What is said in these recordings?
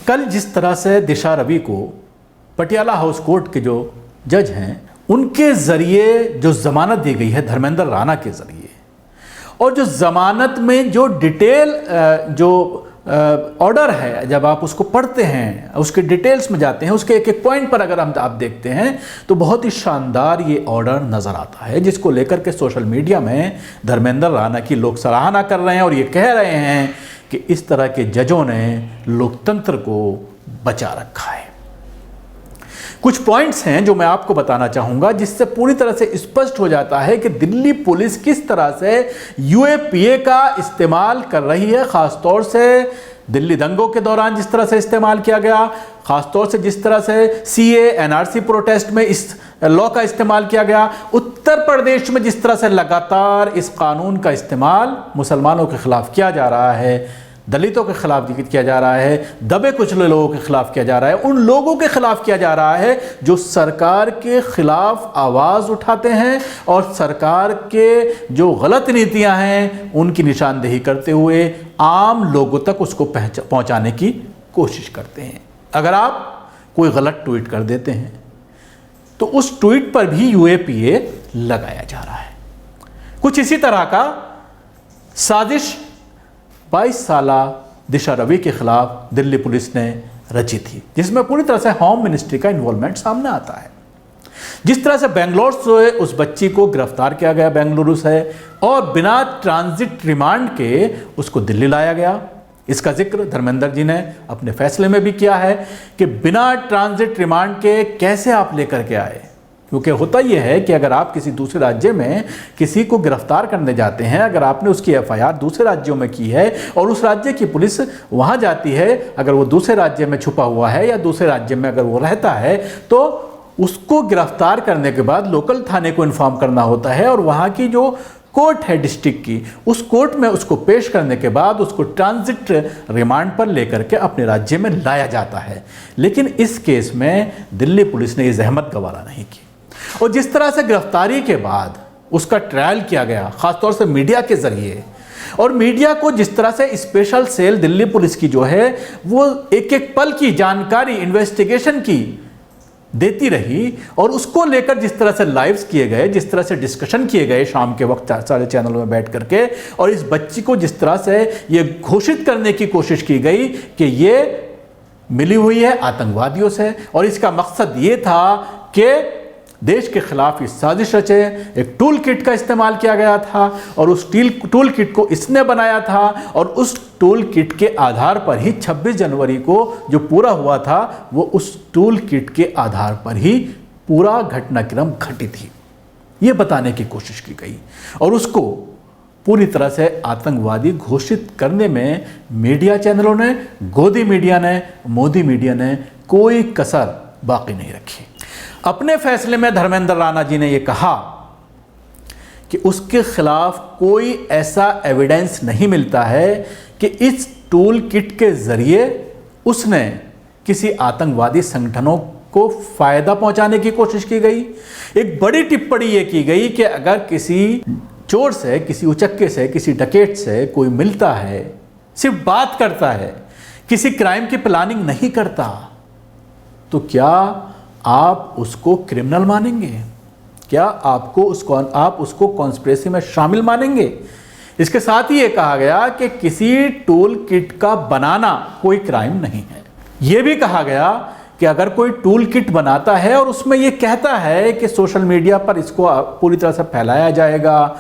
कल जिस तरह से दिशा रवि को पटियाला हाउस कोर्ट के जो जज हैं उनके ज़रिए जो ज़मानत दी गई है धर्मेंद्र राणा के ज़रिए, और जो ज़मानत में जो डिटेल जो ऑर्डर है, जब आप उसको पढ़ते हैं, उसके डिटेल्स में जाते हैं, उसके एक एक पॉइंट पर अगर आप देखते हैं तो बहुत ही शानदार ये ऑर्डर नज़र आता है, जिसको लेकर के सोशल मीडिया में धर्मेंद्र राणा की लोग सराहना कर रहे हैं और ये कह रहे हैं कि इस तरह के जजों ने लोकतंत्र को बचा रखा है। कुछ पॉइंट्स हैं जो मैं आपको बताना चाहूँगा, जिससे पूरी तरह से स्पष्ट हो जाता है कि दिल्ली पुलिस किस तरह से यूएपीए का इस्तेमाल कर रही है, ख़ासतौर से दिल्ली दंगों के दौरान जिस तरह से इस्तेमाल किया गया, ख़ासतौर से जिस तरह से सीए एनआरसी प्रोटेस्ट में इस लॉ का इस्तेमाल किया गया, उत्तर प्रदेश में जिस तरह से लगातार इस कानून का इस्तेमाल मुसलमानों के ख़िलाफ़ किया जा रहा है, दलितों के खिलाफ किया जा रहा है, दबे कुचले लोगों के खिलाफ किया जा रहा है, उन लोगों के खिलाफ किया जा रहा है जो सरकार के खिलाफ आवाज़ उठाते हैं और सरकार के जो गलत नीतियां हैं उनकी निशानदेही करते हुए आम लोगों तक उसको पहुंचाने की कोशिश करते हैं। अगर आप कोई गलत ट्वीट कर देते हैं तो उस ट्वीट पर भी यूएपीए लगाया जा रहा है। कुछ इसी तरह का साजिश 22 साला दिशा रवि के खिलाफ दिल्ली पुलिस ने रची थी, जिसमें पूरी तरह से होम मिनिस्ट्री का इन्वॉल्वमेंट सामने आता है। जिस तरह से बेंगलोर से उस बच्ची को गिरफ्तार किया गया बेंगलुरु से, और बिना ट्रांजिट रिमांड के उसको दिल्ली लाया गया, इसका जिक्र धर्मेंद्र जी ने अपने फैसले में भी किया है कि बिना ट्रांजिट रिमांड के कैसे आप लेकर के आए। क्योंकि होता यह है कि अगर आप किसी दूसरे राज्य में किसी को गिरफ्तार करने जाते हैं, अगर आपने उसकी एफआईआर दूसरे राज्यों में की है और उस राज्य की पुलिस वहां जाती है, अगर वो दूसरे राज्य में छुपा हुआ है या दूसरे राज्य में अगर वो रहता है, तो उसको गिरफ्तार करने के बाद लोकल थाने को इन्फॉर्म करना होता है और वहाँ की जो कोर्ट है डिस्ट्रिक्ट की, उस कोर्ट में उसको पेश करने के बाद उसको ट्रांजिट रिमांड पर लेकर के अपने राज्य में लाया जाता है। लेकिन इस केस में दिल्ली पुलिस ने ये जहमत गवारा नहीं की, और जिस तरह से गिरफ्तारी के बाद उसका ट्रायल किया गया, ख़ासतौर से मीडिया के ज़रिए, और मीडिया को जिस तरह से स्पेशल सेल दिल्ली पुलिस की जो है वो एक एक पल की जानकारी इन्वेस्टिगेशन की देती रही, और उसको लेकर जिस तरह से लाइव्स किए गए, जिस तरह से डिस्कशन किए गए शाम के वक्त सारे चैनलों में बैठ करके, और इस बच्ची को जिस तरह से ये घोषित करने की कोशिश की गई कि ये मिली हुई है आतंकवादियों से, और इसका मकसद ये था कि देश के खिलाफ इस साजिश रचे। एक टूल किट का इस्तेमाल किया गया था और उस टूल किट को इसने बनाया था, और उस टूल किट के आधार पर ही 26 जनवरी को जो पूरा हुआ था वो उस टूल किट के आधार पर ही पूरा घटनाक्रम घटित थी, ये बताने की कोशिश की गई, और उसको पूरी तरह से आतंकवादी घोषित करने में मीडिया चैनलों ने, गोदी मीडिया ने, मोदी मीडिया ने कोई कसर बाकी नहीं रखी। अपने फैसले में धर्मेंद्र राणा जी ने यह कहा कि उसके खिलाफ कोई ऐसा एविडेंस नहीं मिलता है कि इस टूल किट के जरिए उसने किसी आतंकवादी संगठनों को फायदा पहुंचाने की कोशिश की गई। एक बड़ी टिप्पणी यह की गई कि अगर किसी चोर से, किसी उचक्के से, किसी डकैत से कोई मिलता है, सिर्फ बात करता है, किसी क्राइम की प्लानिंग नहीं करता, तो क्या आप उसको क्रिमिनल मानेंगे? क्या आप उसको कॉन्स्पिरेसी में शामिल मानेंगे? इसके साथ ही ये कहा गया कि किसी टूल किट का बनाना कोई क्राइम नहीं है। ये भी कहा गया कि अगर कोई टूल किट बनाता है और उसमें ये कहता है कि सोशल मीडिया पर इसको पूरी तरह से फैलाया जाएगा,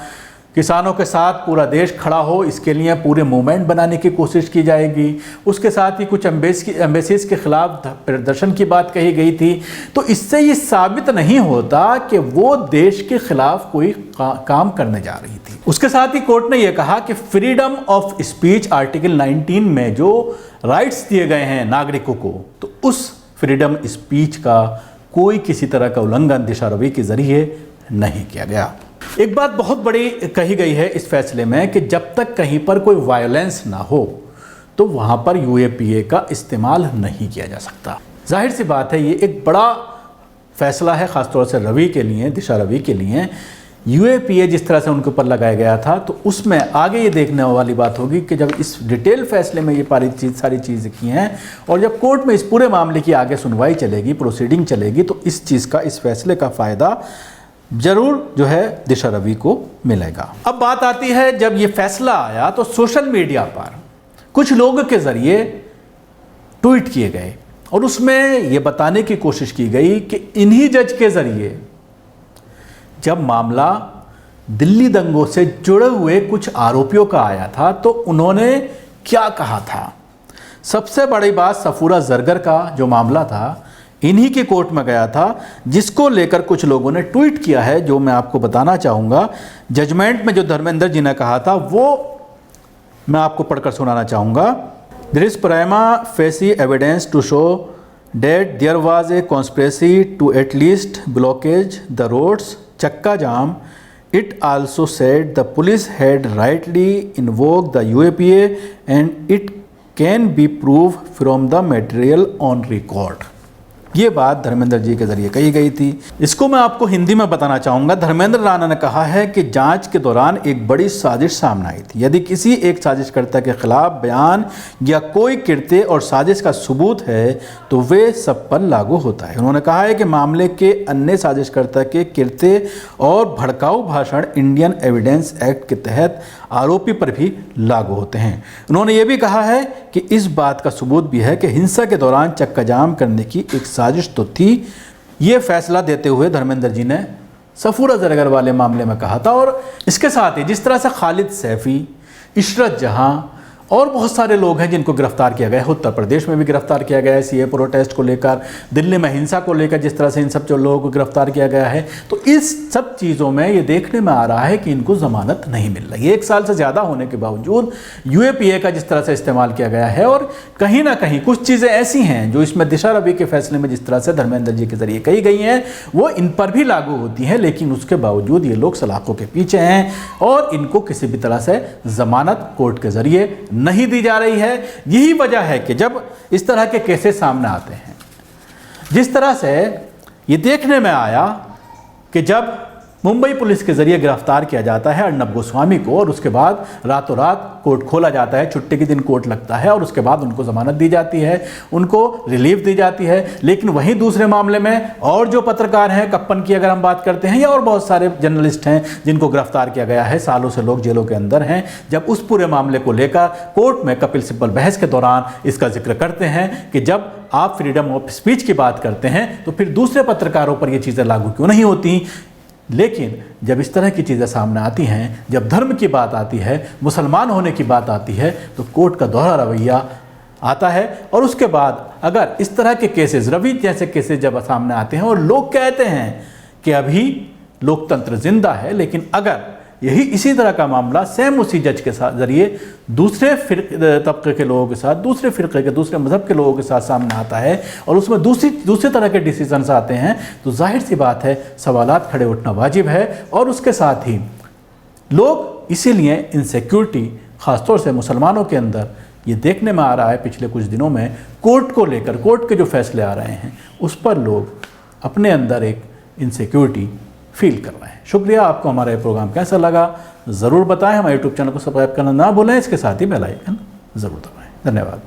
किसानों के साथ पूरा देश खड़ा हो, इसके लिए पूरे मूवमेंट बनाने की कोशिश की जाएगी, उसके साथ ही कुछ एम्बेसीज के खिलाफ प्रदर्शन की बात कही गई थी, तो इससे ये साबित नहीं होता कि वो देश के खिलाफ कोई काम करने जा रही थी। उसके साथ ही कोर्ट ने यह कहा कि फ्रीडम ऑफ स्पीच आर्टिकल 19 में जो राइट्स दिए गए हैं नागरिकों को, तो उस फ्रीडम स्पीच का कोई किसी तरह का उल्लंघन दिशा रवि के जरिए नहीं किया गया। एक बात बहुत बड़ी कही गई है इस फैसले में कि जब तक कहीं पर कोई वायलेंस ना हो तो वहाँ पर यूएपीए का इस्तेमाल नहीं किया जा सकता। जाहिर सी बात है ये एक बड़ा फैसला है ख़ासतौर से रवि के लिए, दिशा रवि के लिए, यूएपीए जिस तरह से उनके ऊपर लगाया गया था, तो उसमें आगे ये देखने वाली बात होगी कि जब इस डिटेल फैसले में ये सारी चीज़ें की हैं और जब कोर्ट में इस पूरे मामले की आगे सुनवाई चलेगी, प्रोसीडिंग चलेगी, तो इस चीज़ का, इस फैसले का फ़ायदा ज़रूर जो है दिशा रवि को मिलेगा। अब बात आती है, जब ये फैसला आया तो सोशल मीडिया पर कुछ लोगों के ज़रिए ट्वीट किए गए और उसमें ये बताने की कोशिश की गई कि इन्हीं जज के ज़रिए जब मामला दिल्ली दंगों से जुड़े हुए कुछ आरोपियों का आया था तो उन्होंने क्या कहा था। सबसे बड़ी बात, सफूरा जरगर का जो मामला था इन्हीं के कोर्ट में गया था, जिसको लेकर कुछ लोगों ने ट्वीट किया है, जो मैं आपको बताना चाहूँगा। जजमेंट में जो धर्मेंद्र जी ने कहा था वो मैं आपको पढ़कर सुनाना चाहूँगा। There is prima facie evidence to show that there was a conspiracy to at least blockage the roads Chakka Jam. It also said the police had rightly invoked the UAPA and it can be proved from the material on record. ये बात धर्मेंद्र जी के जरिए कही गई थी। इसको मैं आपको हिंदी में बताना चाहूँगा। धर्मेंद्र राणा ने कहा है कि जांच के दौरान एक बड़ी साजिश सामने आई थी। यदि किसी एक साजिशकर्ता के खिलाफ बयान या कोई कृत्य और साजिश का सबूत है तो वे सब पर लागू होता है। उन्होंने कहा है कि मामले के अन्य साजिशकर्ता के कृत्य और भड़काऊ भाषण इंडियन एविडेंस एक्ट के तहत आरोपी पर भी लागू होते हैं। उन्होंने ये भी कहा है कि इस बात का सबूत भी है कि हिंसा के दौरान चक्का जाम करने की एक साजिश तो थी। ये फैसला देते हुए धर्मेंद्र जी ने सफूरा जरगर वाले मामले में कहा था। और इसके साथ ही जिस तरह से खालिद सैफी, इशरत जहां और बहुत सारे लोग हैं जिनको गिरफ्तार किया गया है, उत्तर प्रदेश में भी गिरफ्तार किया गया है सीए प्रोटेस्ट को लेकर, दिल्ली में हिंसा को लेकर जिस तरह से इन सब जो लोगों को गिरफ्तार किया गया है, तो इस सब चीज़ों में ये देखने में आ रहा है कि इनको ज़मानत नहीं मिल रही है। 1 साल से ज़्यादा होने के बावजूद यूएपीए का जिस तरह से इस्तेमाल किया गया है, और कहीं ना कहीं कुछ चीज़ें ऐसी हैं जो इसमें दिशा रवि के फैसले में जिस तरह से धर्मेंद्र जी के जरिए कही गई हैं वो इन पर भी लागू होती हैं, लेकिन उसके बावजूद ये लोग सलाखों के पीछे हैं और इनको किसी भी तरह से ज़मानत कोर्ट के जरिए नहीं दी जा रही है। यही वजह है कि जब इस तरह के केसेस सामने आते हैं, जिस तरह से ये देखने में आया कि जब मुंबई पुलिस के जरिए गिरफ्तार किया जाता है अर्नब गोस्वामी को और उसके बाद रातों रात कोर्ट खोला जाता है, छुट्टी के दिन कोर्ट लगता है और उसके बाद उनको ज़मानत दी जाती है, उनको रिलीफ दी जाती है। लेकिन वहीं दूसरे मामले में और जो पत्रकार हैं, कप्पन की अगर हम बात करते हैं, या और बहुत सारे जर्नलिस्ट हैं जिनको गिरफ्तार किया गया है, सालों से लोग जेलों के अंदर हैं, जब उस पूरे मामले को लेकर कोर्ट में कपिल सिब्बल बहस के दौरान इसका जिक्र करते हैं कि जब आप फ्रीडम ऑफ स्पीच की बात करते हैं तो फिर दूसरे पत्रकारों पर ये चीज़ें लागू क्यों नहीं होती। लेकिन जब इस तरह की चीज़ें सामने आती हैं, जब धर्म की बात आती है, मुसलमान होने की बात आती है, तो कोर्ट का दोहरा रवैया आता है। और उसके बाद अगर इस तरह के केसेस, रवि जैसे केसेस जब सामने आते हैं और लोग कहते हैं कि अभी लोकतंत्र जिंदा है, लेकिन अगर यही इसी तरह का मामला सेम उसी जज के साथ जरिए दूसरे तबके के लोगों के साथ, दूसरे फ़िरक़े के, दूसरे मज़हब के लोगों के साथ सामने आता है और उसमें दूसरे तरह के डिसीजंस आते हैं, तो जाहिर सी बात है सवालात खड़े उठना वाजिब है। और उसके साथ ही लोग इसीलिए इनसिक्योरिटी ख़ासतौर से मुसलमानों के अंदर ये देखने में आ रहा है पिछले कुछ दिनों में, कोर्ट को लेकर, कोर्ट के जो फैसले आ रहे हैं उस पर लोग अपने अंदर एक इनसिक्योरिटी फील कर रहे हैं। शुक्रिया। आपको हमारा ये प्रोग्राम कैसा लगा ज़रूर बताएं। हमारे यूट्यूब चैनल को सब्सक्राइब करना ना भूलें, इसके साथ ही बेल आइकन ज़रूर दबाएं। धन्यवाद।